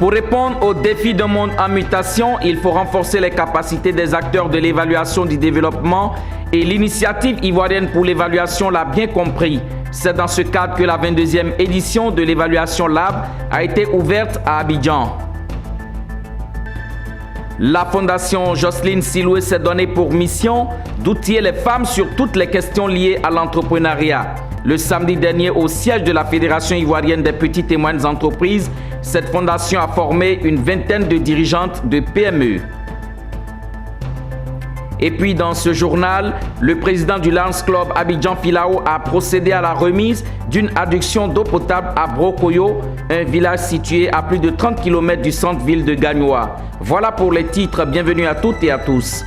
Pour répondre aux défis d'un monde en mutation, il faut renforcer les capacités des acteurs de l'évaluation du développement et l'initiative ivoirienne pour l'évaluation l'a bien compris. C'est dans ce cadre que la 22e édition de l'évaluation Lab a été ouverte à Abidjan. La Fondation Jocelyne Siloué s'est donnée pour mission d'outiller les femmes sur toutes les questions liées à l'entrepreneuriat. Le samedi dernier, au siège de la Fédération ivoirienne des petites et moyennes entreprises, cette fondation a formé une vingtaine de dirigeantes de PME. Et puis dans ce journal, le président du Lions Club Abidjan Filao a procédé à la remise d'une adduction d'eau potable à Brokoyo, un village situé à plus de 30 km du centre-ville de Gagnoa. Voilà pour les titres, bienvenue à toutes et à tous.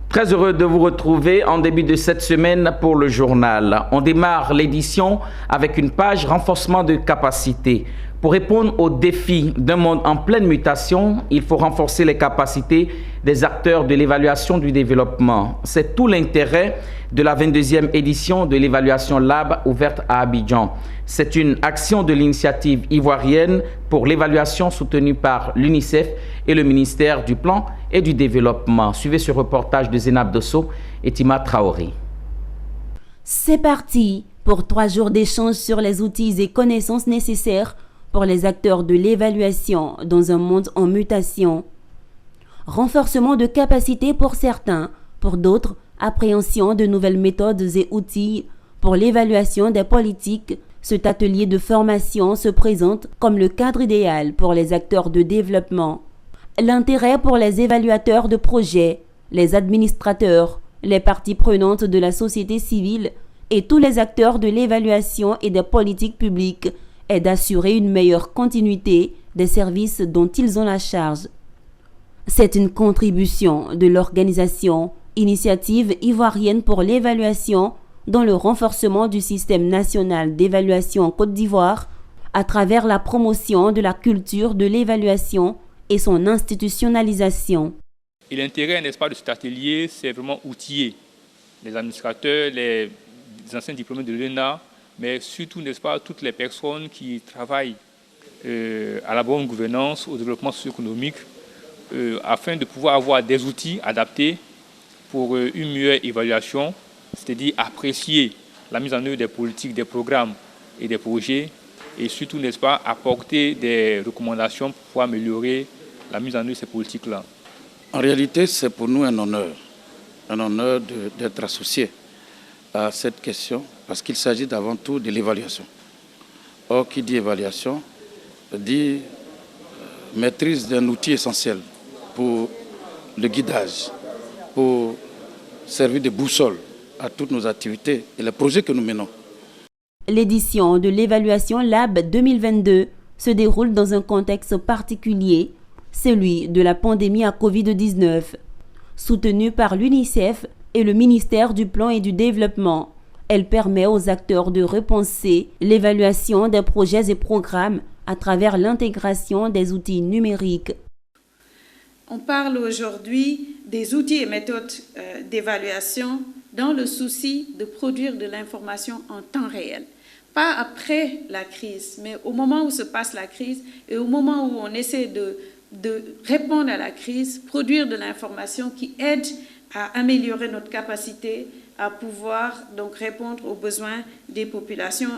Très heureux de vous retrouver en début de cette semaine pour le journal. On démarre l'édition avec une page renforcement de capacité. Pour répondre aux défis d'un monde en pleine mutation, il faut renforcer les capacités des acteurs de l'évaluation du développement. C'est tout l'intérêt de la 22e édition de l'évaluation Lab ouverte à Abidjan. C'est une action de l'initiative ivoirienne pour l'évaluation soutenue par l'UNICEF et le ministère du Plan et du Développement. Suivez ce reportage de Zénab Dosso et Tima Traoré. C'est parti pour 3 jours d'échange sur les outils et connaissances nécessaires pour les acteurs de l'évaluation dans un monde en mutation. Renforcement de capacités pour certains, pour d'autres, appréhension de nouvelles méthodes et outils pour l'évaluation des politiques. Cet atelier de formation se présente comme le cadre idéal pour les acteurs de développement. L'intérêt pour les évaluateurs de projets, les administrateurs, les parties prenantes de la société civile et tous les acteurs de l'évaluation et des politiques publiques est d'assurer une meilleure continuité des services dont ils ont la charge. C'est une contribution de l'organisation Initiative ivoirienne pour l'évaluation dans le renforcement du système national d'évaluation en Côte d'Ivoire à travers la promotion de la culture de l'évaluation et son institutionnalisation. Et l'intérêt, n'est-ce pas, de cet atelier, c'est vraiment outiller les administrateurs, les anciens diplômés de l'ENA, mais surtout, n'est-ce pas, toutes les personnes qui travaillent à la bonne gouvernance, au développement socio-économique, afin de pouvoir avoir des outils adaptés pour une meilleure évaluation, c'est-à-dire apprécier la mise en œuvre des politiques, des programmes et des projets, et surtout, n'est-ce pas, apporter des recommandations pour pouvoir améliorer la mise en œuvre de ces politiques-là. En réalité, c'est pour nous un honneur d'être associés à cette question, parce qu'il s'agit d'avant tout de l'évaluation. Or, qui dit évaluation, dit maîtrise d'un outil essentiel pour le guidage, pour servir de boussole à toutes nos activités et les projets que nous menons. L'édition de l'évaluation Lab 2022 se déroule dans un contexte particulier, celui de la pandémie à Covid-19. Soutenue par l'UNICEF et le ministère du Plan et du Développement, elle permet aux acteurs de repenser l'évaluation des projets et programmes à travers l'intégration des outils numériques. On parle aujourd'hui des outils et méthodes d'évaluation dans le souci de produire de l'information en temps réel. Pas après la crise, mais au moment où se passe la crise et au moment où on essaie de répondre à la crise, produire de l'information qui aide à améliorer notre capacité à pouvoir donc répondre aux besoins des populations.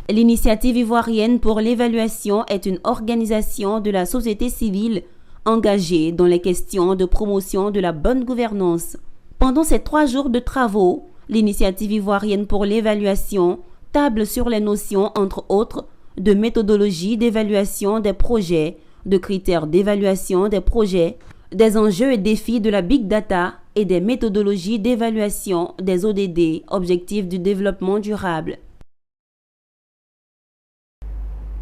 L'Initiative ivoirienne pour l'évaluation est une organisation de la société civile engagée dans les questions de promotion de la bonne gouvernance. Pendant ces 3 jours de travaux, l'Initiative ivoirienne pour l'évaluation table sur les notions, entre autres, de méthodologie d'évaluation des projets, de critères d'évaluation des projets, des enjeux et défis de la big data et des méthodologies d'évaluation des ODD, Objectifs du développement durable.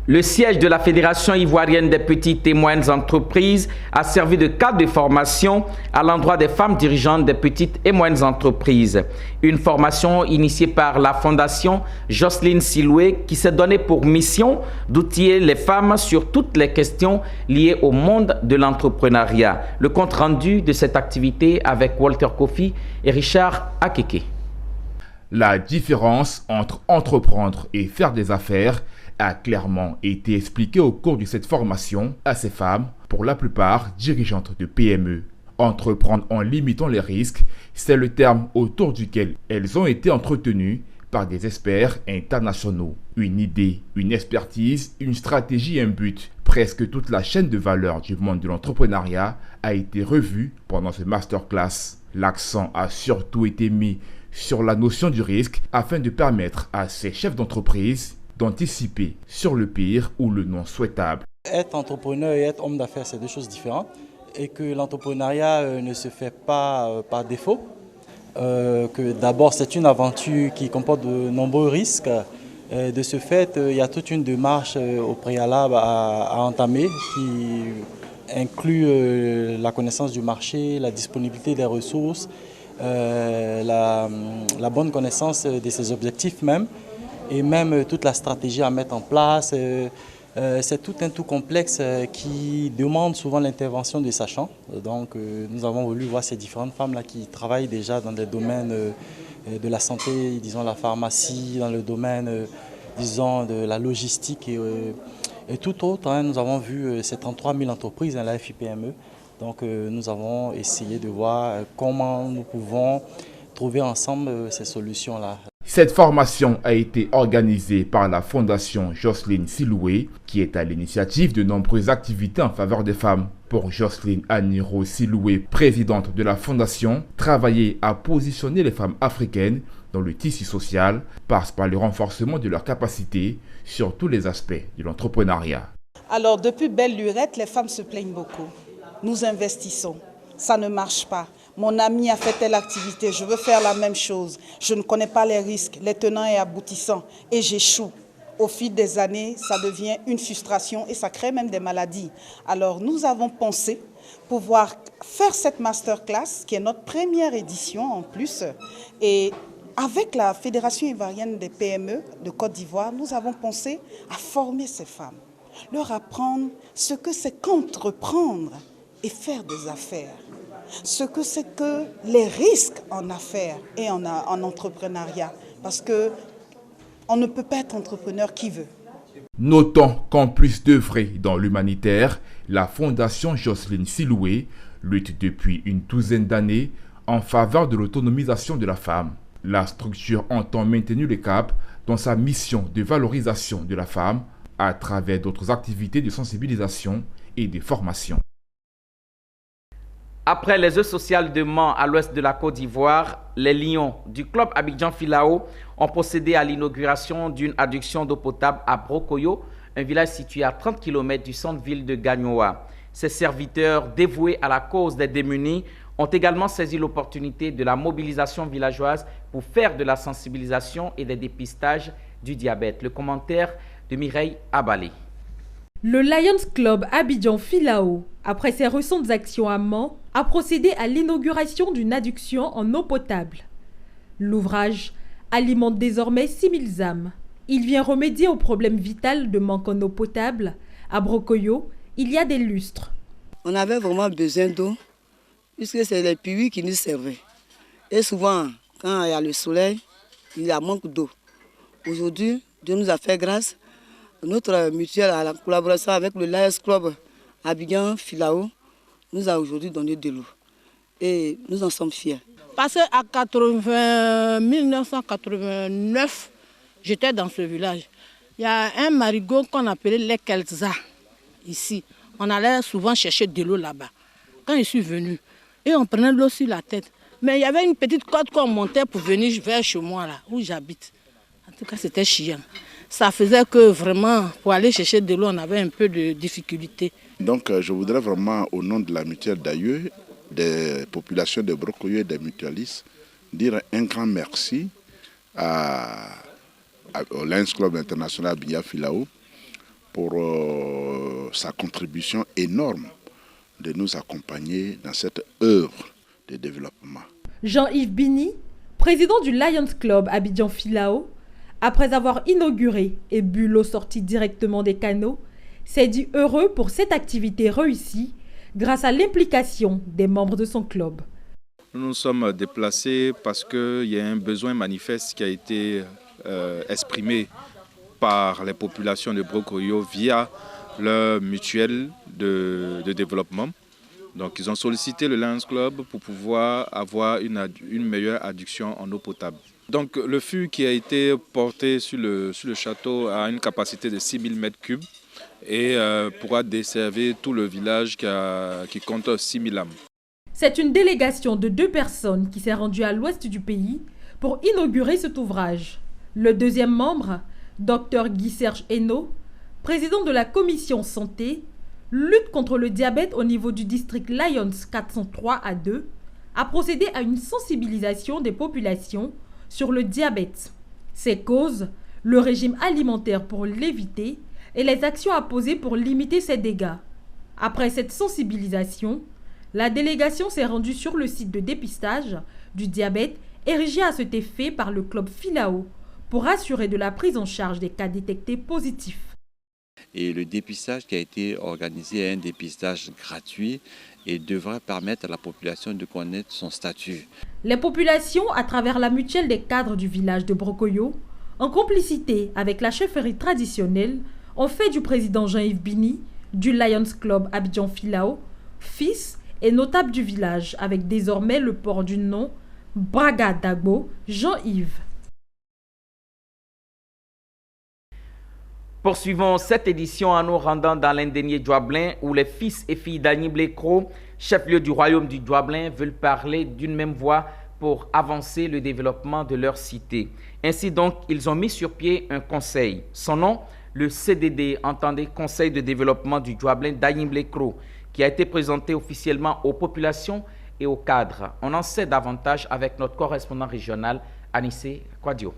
Le siège de la Fédération ivoirienne des petites et moyennes entreprises a servi de cadre de formation à l'endroit des femmes dirigeantes des petites et moyennes entreprises. Une formation initiée par la Fondation Jocelyne Siloué qui s'est donnée pour mission d'outiller les femmes sur toutes les questions liées au monde de l'entrepreneuriat. Le compte rendu de cette activité avec Walter Kofi et Richard Akeke. La différence entre entreprendre et faire des affaires a clairement été expliquée au cours de cette formation à ces femmes, pour la plupart dirigeantes de PME. Entreprendre en limitant les risques, c'est le terme autour duquel elles ont été entretenues par des experts internationaux. Une idée, une expertise, une stratégie et un but. Presque toute la chaîne de valeur du monde de l'entrepreneuriat a été revue pendant ce masterclass. L'accent a surtout été mis sur la notion du risque afin de permettre à ces chefs d'entreprise d'anticiper sur le pire ou le non souhaitable. Être entrepreneur et être homme d'affaires, c'est deux choses différentes et que l'entrepreneuriat ne se fait pas par défaut. Que d'abord c'est une aventure qui comporte de nombreux risques. De ce fait, il y a toute une démarche au préalable à entamer qui inclut la connaissance du marché, la disponibilité des ressources, la bonne connaissance de ses objectifs même, et même toute la stratégie à mettre en place. C'est tout un tout complexe qui demande souvent l'intervention des sachants. Donc nous avons voulu voir ces différentes femmes-là qui travaillent déjà dans des domaines de la santé, disons la pharmacie, dans le domaine disons de la logistique et tout autre. Nous avons vu ces 33 000 entreprises dans la FIPME. Donc nous avons essayé de voir comment nous pouvons trouver ensemble ces solutions-là. Cette formation a été organisée par la Fondation Jocelyne Siloué, qui est à l'initiative de nombreuses activités en faveur des femmes. Pour Jocelyne Aniro Siloué, présidente de la Fondation, travailler à positionner les femmes africaines dans le tissu social passe par le renforcement de leurs capacités sur tous les aspects de l'entrepreneuriat. Alors depuis belle lurette, les femmes se plaignent beaucoup. Nous investissons, ça ne marche pas. Mon ami a fait telle activité, je veux faire la même chose. Je ne connais pas les risques, les tenants et aboutissants, et j'échoue. Au fil des années, ça devient une frustration et ça crée même des maladies. Alors nous avons pensé pouvoir faire cette masterclass, qui est notre première édition en plus, et avec la Fédération ivoirienne des PME de Côte d'Ivoire, nous avons pensé à former ces femmes, leur apprendre ce que c'est qu'entreprendre et faire des affaires. Ce que c'est que les risques en affaires et en entrepreneuriat. Parce qu'on ne peut pas être entrepreneur qui veut. Notons qu'en plus d'œuvrer dans l'humanitaire, la Fondation Jocelyne Siloué lutte depuis une douzaine d'années en faveur de l'autonomisation de la femme. La structure entend maintenir le cap dans sa mission de valorisation de la femme à travers d'autres activités de sensibilisation et de formation. Après les œufs sociales de Mans à l'ouest de la Côte d'Ivoire, les Lions du club Abidjan Filao ont procédé à l'inauguration d'une adduction d'eau potable à Brokoyo, un village situé à 30 km du centre-ville de Gagnoa. Ces serviteurs dévoués à la cause des démunis ont également saisi l'opportunité de la mobilisation villageoise pour faire de la sensibilisation et des dépistages du diabète. Le commentaire de Mireille Abalé. Le Lions Club Abidjan Filao, après ses récentes actions à Mans, a procédé à l'inauguration d'une adduction en eau potable. L'ouvrage alimente désormais 6000 âmes. Il vient remédier au problème vital de manque en eau potable. À Brokoyo, il y a des lustres. On avait vraiment besoin d'eau, puisque c'est les puits qui nous servaient. Et souvent, quand il y a le soleil, il y a manque d'eau. Aujourd'hui, Dieu nous a fait grâce. Notre mutuelle, à la collaboration avec le Lions Club Abidjan Filao, nous a aujourd'hui donné de l'eau. Et nous en sommes fiers. Parce qu'à 1989, j'étais dans ce village. Il y a un marigot qu'on appelait les Kelza, ici. On allait souvent chercher de l'eau là-bas. Quand je suis venu, et on prenait de l'eau sur la tête. Mais il y avait une petite côte qu'on montait pour venir vers chez moi, là, où j'habite. En tout cas, c'était chiant. Ça faisait que vraiment, pour aller chercher de l'eau, on avait un peu de difficulté. Donc, je voudrais vraiment, au nom de la mutuelle d'Aïeux, des populations de Brokoyo et des mutualistes, dire un grand merci au Lions Club International Abidjan Filao pour sa contribution énorme de nous accompagner dans cette œuvre de développement. Jean-Yves Bini, président du Lions Club Abidjan Filao, après avoir inauguré et bu l'eau sortie directement des canaux, s'est dit heureux pour cette activité réussie grâce à l'implication des membres de son club. Nous nous sommes déplacés parce qu'il y a un besoin manifeste qui a été exprimé par les populations de Brokoyo via leur mutuelle de développement. Donc ils ont sollicité le Lions Club pour pouvoir avoir une meilleure adduction en eau potable. Donc le fût qui a été porté sur le château a une capacité de 6000 m3 et pourra desservir tout le village qui compte 6000 âmes. C'est une délégation de 2 personnes qui s'est rendue à l'ouest du pays pour inaugurer cet ouvrage. Le deuxième membre, Dr Guy-Serge Hainaut, président de la commission santé, lutte contre le diabète au niveau du district Lions 403A2, a procédé à une sensibilisation des populations sur le diabète, ses causes, le régime alimentaire pour l'éviter et les actions à poser pour limiter ses dégâts. Après cette sensibilisation, la délégation s'est rendue sur le site de dépistage du diabète érigé à cet effet par le club Filao pour assurer de la prise en charge des cas détectés positifs. Et le dépistage qui a été organisé est un dépistage gratuit et devra permettre à la population de connaître son statut. Les populations, à travers la mutuelle des cadres du village de Brokoyo, en complicité avec la chefferie traditionnelle, ont fait du président Jean-Yves Bini, du Lions Club Abidjan Filao, fils et notable du village, avec désormais le port du nom Braga Dagbo Jean-Yves. Poursuivons cette édition en nous rendant dans l'Indénié Djoablin où les fils et filles d'Agnible Kro, chef-lieu du royaume du Djoablin, veulent parler d'une même voix pour avancer le développement de leur cité. Ainsi donc, ils ont mis sur pied un conseil. Son nom, le CDD, entendez Conseil de développement du Djoablin d'Agnible Kro, qui a été présenté officiellement aux populations et aux cadres. On en sait davantage avec notre correspondant régional, Anissé Kwadio.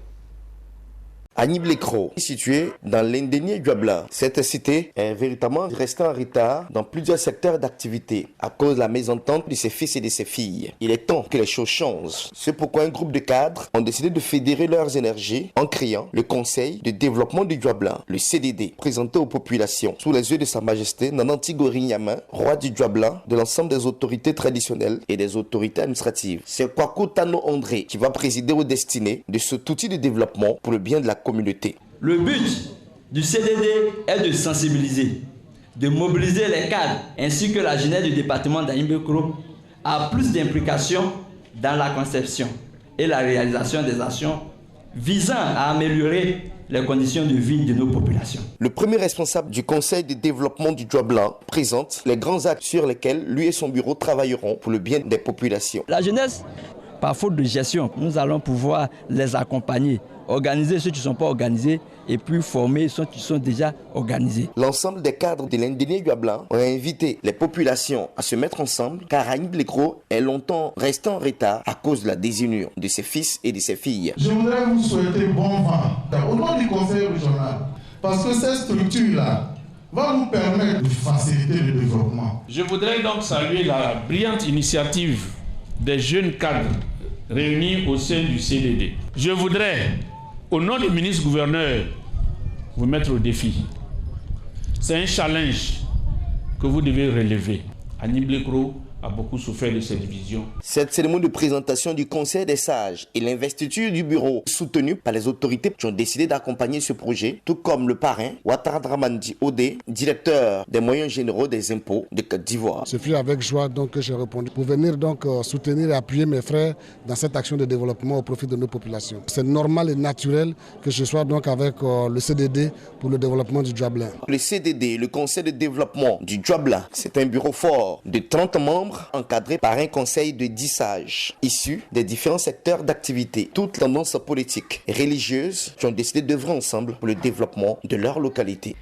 Agnible Kro, située dans l'Indénié Djoablin, cette cité est véritablement restée en retard dans plusieurs secteurs d'activité à cause de la mésentente de ses fils et de ses filles. Il est temps que les choses changent. C'est pourquoi un groupe de cadres ont décidé de fédérer leurs énergies en créant le Conseil de développement du Djoablin, le CDD, présenté aux populations sous les yeux de Sa Majesté Nananti Gori-Nyama, roi du Djoablin, de l'ensemble des autorités traditionnelles et des autorités administratives. C'est Kwaku Tano André qui va présider aux destinées de cet outil de développement pour le bien de la communauté. Le but du CDD est de sensibiliser, de mobiliser les cadres ainsi que la jeunesse du département d'Agnible Kro à plus d'implication dans la conception et la réalisation des actions visant à améliorer les conditions de vie de nos populations. Le premier responsable du Conseil de développement du Djoablin présente les grands axes sur lesquels lui et son bureau travailleront pour le bien des populations. La jeunesse, par faute de gestion, nous allons pouvoir les accompagner, organiser ceux qui ne sont pas organisés et puis former ceux qui sont déjà organisés. L'ensemble des cadres de l'Indénié Djoablin ont invité les populations à se mettre ensemble car Agnible Kro est longtemps resté en retard à cause de la désunion de ses fils et de ses filles. Je voudrais vous souhaiter bon vent au nom du conseil régional parce que cette structure-là va nous permettre de faciliter le développement. Je voudrais donc saluer la brillante initiative des jeunes cadres réunis au sein du CDD. Je voudrais, au nom du ministre-gouverneur, vous mettre au défi. C'est un challenge que vous devez relever. Agnible Kro a beaucoup souffert de cette vision. Cette cérémonie de présentation du Conseil des sages et l'investiture du bureau soutenue par les autorités qui ont décidé d'accompagner ce projet, tout comme le parrain Ouattara Dramandi Odé, directeur des moyens généraux des impôts de Côte d'Ivoire. Ce fut avec joie donc que j'ai répondu pour venir donc soutenir et appuyer mes frères dans cette action de développement au profit de nos populations. C'est normal et naturel que je sois donc avec le CDD pour le développement du Djoablin. Le CDD, le Conseil de développement du Djoablin, c'est un bureau fort de 30 membres encadré par un conseil de 10 sages issus des différents secteurs d'activité, toutes tendances politiques et religieuses qui ont décidé d'œuvrer ensemble pour le développement de leur localité.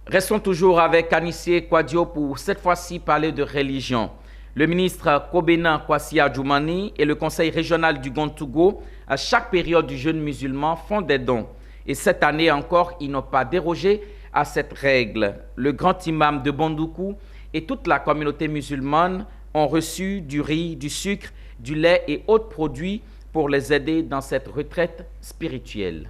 Restons toujours avec Anissé Kwadio pour cette fois-ci parler de religion. Le ministre Kobena Kwasi Adjoumani et le conseil régional du Gontougo, à chaque période du jeûne musulman, font des dons. Et cette année encore, ils n'ont pas dérogé à cette règle. Le grand imam de Bondoukou et toute la communauté musulmane ont reçu du riz, du sucre, du lait et autres produits pour les aider dans cette retraite spirituelle.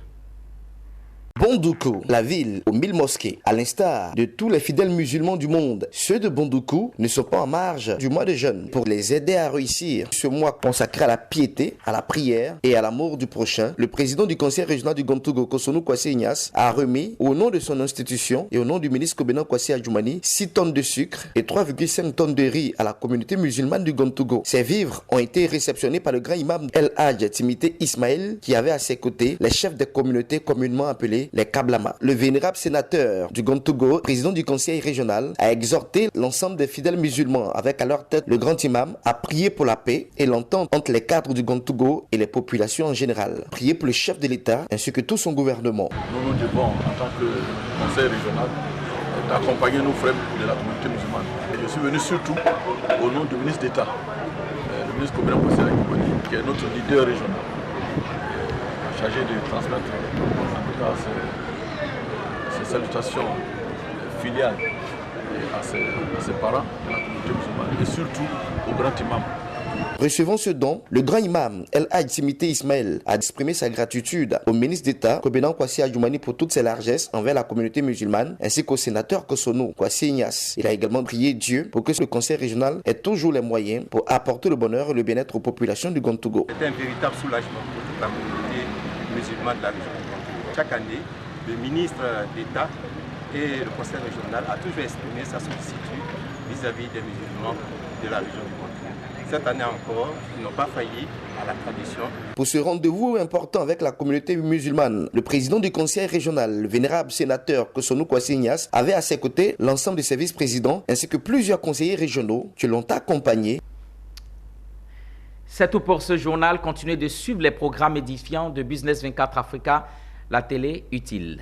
Bondoukou, la ville aux 1000 mosquées. À l'instar de tous les fidèles musulmans du monde, ceux de Bondoukou ne sont pas en marge du mois de jeûne pour les aider à réussir ce mois consacré à la piété, à la prière et à l'amour du prochain. Le président du conseil régional du Gontougo, Kosonou Kwasi Ignace, a remis au nom de son institution et au nom du ministre Kobenan Kwasi Adjoumani 6 tonnes de sucre et 3,5 tonnes de riz à la communauté musulmane du Gontougo. Ces vivres ont été réceptionnés par le grand imam El Hadj Timité Ismaël qui avait à ses côtés les chefs des communautés communément appelés les Kablama. Le vénérable sénateur du Gontougo, président du conseil régional, a exhorté l'ensemble des fidèles musulmans, avec à leur tête le grand imam, à prier pour la paix et l'entente entre les cadres du Gontougo et les populations en général. Prier pour le chef de l'État ainsi que tout son gouvernement. Nous devons, en tant que conseil régional, d'accompagner nos frères de la communauté musulmane. Et je suis venu surtout au nom du ministre d'État, le ministre Kobenan Kwasi Adjoumani, qui est notre leader régional, chargé de transmettre en tout cas ces salutations filiales à ses parents de la communauté musulmane et surtout au grand imam. Recevant ce don, le grand imam El Hadj Timité Ismaël a exprimé sa gratitude au ministre d'État Kobenan Kwasi Adjoumani pour toutes ses largesses envers la communauté musulmane ainsi qu'au sénateur Kosonou Kwasi Ignace. Il a également prié Dieu pour que le conseil régional ait toujours les moyens pour apporter le bonheur et le bien-être aux populations du Gontougo. C'est un véritable soulagement pour toute la communauté musulmane de la région du Gontougo. Chaque année, le ministre d'État et le conseil régional a toujours exprimé sa sollicitude vis-à-vis des musulmans de la région du Gontougo. Cette année encore, ils n'ont pas failli à la tradition. Pour ce rendez-vous important avec la communauté musulmane, le président du conseil régional, le vénérable sénateur Kosonou Kwasi Ignace, avait à ses côtés l'ensemble de ses vice-présidents ainsi que plusieurs conseillers régionaux qui l'ont accompagné. C'est tout pour ce journal. Continuez de suivre les programmes édifiants de Business 24 Africa, la télé utile.